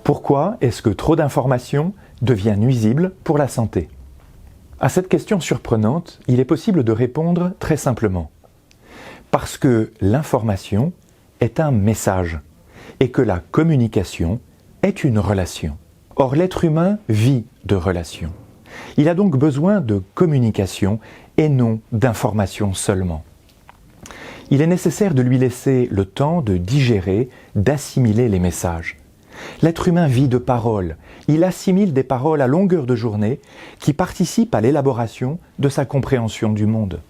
Pourquoi est-ce que trop d'informations devient nuisible pour la santé? À cette question surprenante, il est possible de répondre très simplement. Parce que l'information est un message et que la communication est une relation. Or, l'être humain vit de relations. Il a donc besoin de communication et non d'information seulement. Il est nécessaire de lui laisser le temps de digérer, d'assimiler les messages. L'être humain vit de paroles. Il assimile des paroles à longueur de journée qui participent à l'élaboration de sa compréhension du monde.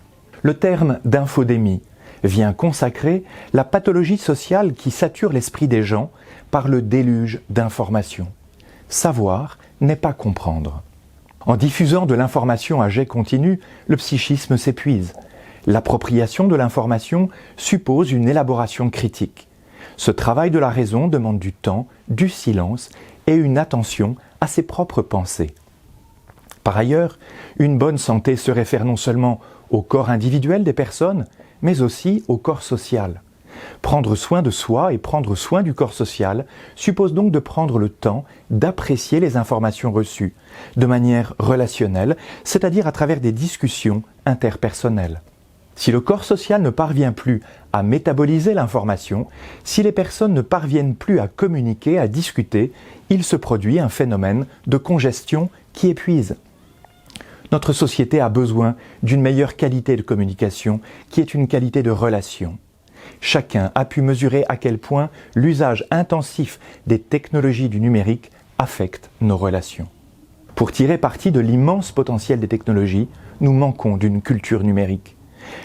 Le terme d'infodémie vient consacrer la pathologie sociale qui sature l'esprit des gens par le déluge d'informations. Savoir n'est pas comprendre. En diffusant de l'information à jet continu, le psychisme s'épuise. L'appropriation de l'information suppose une élaboration critique. Ce travail de la raison demande du temps, du silence et une attention à ses propres pensées. Par ailleurs, une bonne santé se réfère non seulement au corps individuel des personnes, mais aussi au corps social. Prendre soin de soi et prendre soin du corps social suppose donc de prendre le temps d'apprécier les informations reçues, de manière relationnelle, c'est-à-dire à travers des discussions interpersonnelles. Si le corps social ne parvient plus à métaboliser l'information, si les personnes ne parviennent plus à communiquer, à discuter, il se produit un phénomène de congestion qui épuise. Notre société a besoin d'une meilleure qualité de communication, qui est une qualité de relation. Chacun a pu mesurer à quel point l'usage intensif des technologies du numérique affecte nos relations. Pour tirer parti de l'immense potentiel des technologies, nous manquons d'une culture numérique.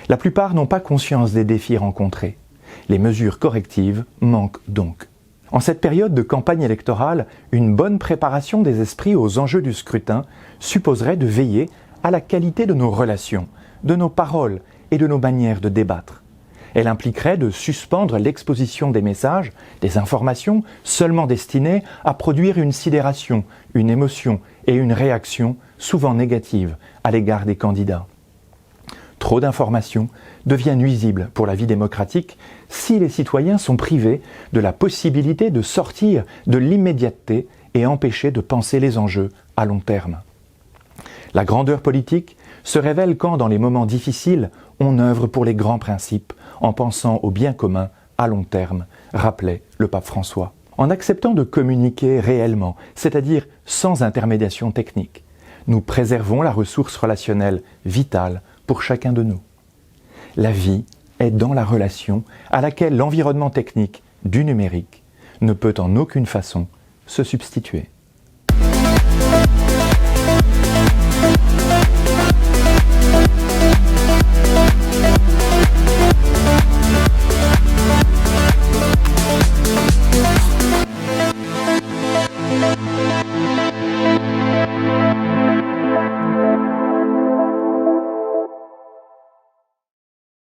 La plupart n'ont pas conscience des défis rencontrés. Les mesures correctives manquent donc. En cette période de campagne électorale, une bonne préparation des esprits aux enjeux du scrutin supposerait de veiller à la qualité de nos relations, de nos paroles et de nos manières de débattre. Elle impliquerait de suspendre l'exposition des messages, des informations seulement destinées à produire une sidération, une émotion et une réaction souvent négative à l'égard des candidats. Trop d'informations devient nuisible pour la vie démocratique si les citoyens sont privés de la possibilité de sortir de l'immédiateté et empêchés de penser les enjeux à long terme. La grandeur politique se révèle quand, dans les moments difficiles, on œuvre pour les grands principes en pensant au bien commun à long terme, rappelait le pape François. En acceptant de communiquer réellement, c'est-à-dire sans intermédiation technique, nous préservons la ressource relationnelle vitale pour chacun de nous. La vie est dans la relation à laquelle l'environnement technique du numérique ne peut en aucune façon se substituer.